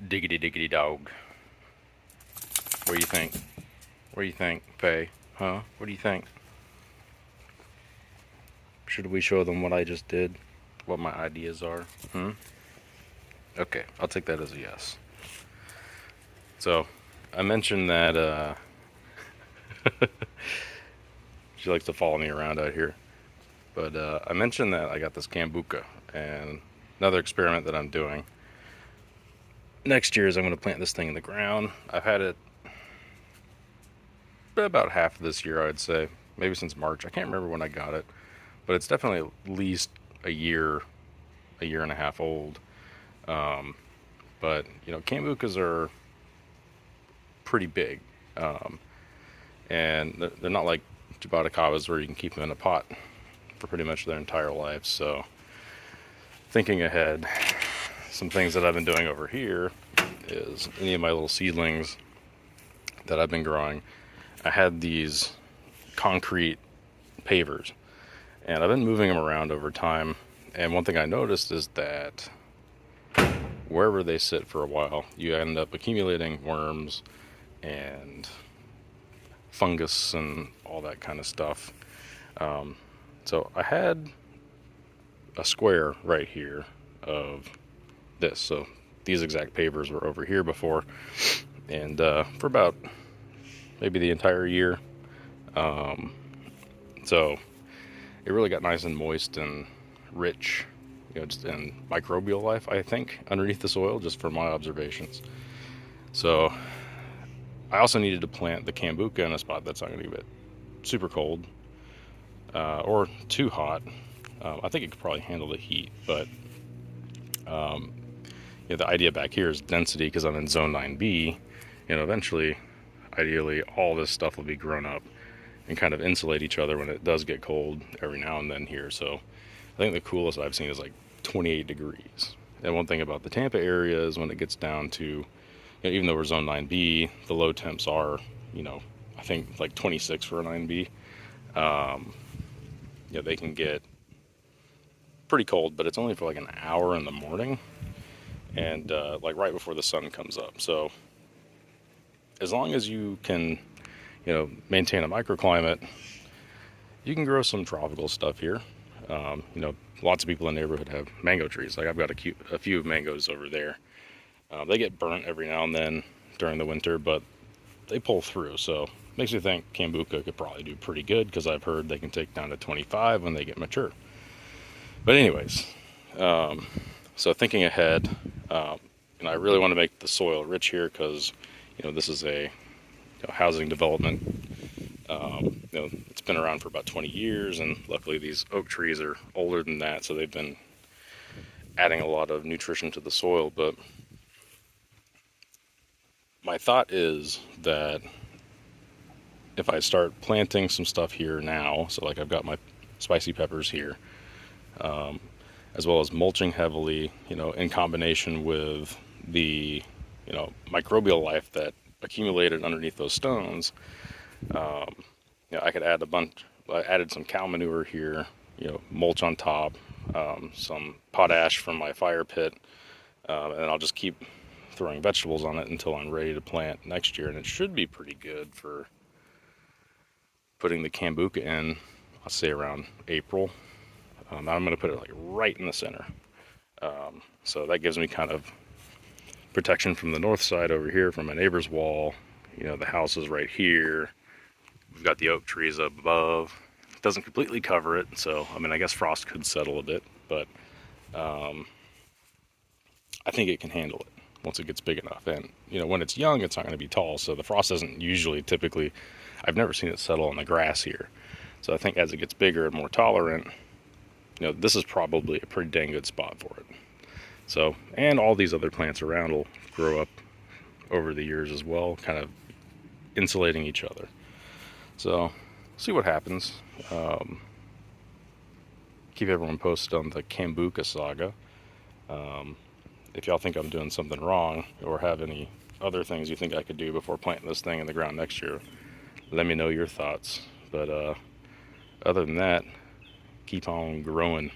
Diggity diggity dog. What do you think? What do you think, Faye? Huh? What do you think? Should we show them what I just did? What my ideas are? Okay, I'll take that as a yes. So, I mentioned that she likes to follow me around out here. But I mentioned that I got this Cambuca, and another experiment that I'm doing next year is I'm going to plant this thing in the ground. I've had it about half of this year, I'd say, maybe since March. I can't remember when I got it, but it's definitely at least a year and a half old. But you know, Cambucas are pretty big, and they're not like Jaboticabas where you can keep them in a pot for pretty much their entire life. So, thinking ahead, some things that I've been doing over here is any of my little seedlings that I've been growing. I had these concrete pavers, and I've been moving them around over time. And one thing I noticed is that wherever they sit for a while, you end up accumulating worms and fungus and all that kind of stuff. So I had a square right here of this. So these exact pavers were over here before, and for about maybe the entire year. So it really got nice and moist and rich, you know, just in microbial life, I think, underneath the soil, just from my observations. So I also needed to plant the Cambuca in a spot that's not going to get super cold or too hot. I think it could probably handle the heat, but you know, the idea back here is density because I'm in zone 9B. You know, eventually, ideally, all this stuff will be grown up and kind of insulate each other when it does get cold every now and then here. So I think the coolest I've seen is like 28 degrees. And one thing about the Tampa area is when it gets down to, you know, even though we're zone 9B, the low temps are, you know, I think like 26 for a 9B. Yeah, they can get pretty cold, but it's only for like an hour in the morning and like right before the sun comes up. So as long as you can, you know, maintain a microclimate, you can grow some tropical stuff here. You know, lots of people in the neighborhood have mango trees. Like I've got a few mangoes over there. They get burnt every now and then during the winter, but they pull through. So makes me think Cambuca could probably do pretty good because I've heard they can take down to 25 when they get mature. But anyways, so thinking ahead, and I really want to make the soil rich here because, you know, this is a, you know, housing development. You know, it's been around for about 20 years, and luckily these oak trees are older than that, so they've been adding a lot of nutrition to the soil. But my thought is that if I start planting some stuff here now, so like I've got my spicy peppers here, as well as mulching heavily, you know, in combination with the, you know, microbial life that accumulated underneath those stones, you know, I could add I added some cow manure here, you know, mulch on top, some potash from my fire pit, and I'll just keep throwing vegetables on it until I'm ready to plant next year. And it should be pretty good for putting the Cambuca in, I'll say around April. I'm going to put it like right in the center. So that gives me kind of protection from the north side over here from my neighbor's wall. You know, the house is right here. We've got the oak trees up above. It doesn't completely cover it, so I mean, I guess frost could settle a bit, but I think it can handle it once it gets big enough. And you know, when it's young, it's not going to be tall, so the frost doesn't usually typically. I've never seen it settle on the grass here. So I think as it gets bigger and more tolerant, you know, this is probably a pretty dang good spot for it. So, and all these other plants around will grow up over the years as well, kind of insulating each other. So, see what happens. Keep everyone posted on the Cambuca Saga. If y'all think I'm doing something wrong or have any other things you think I could do before planting this thing in the ground next year, let me know your thoughts. But other than that, keep on growing.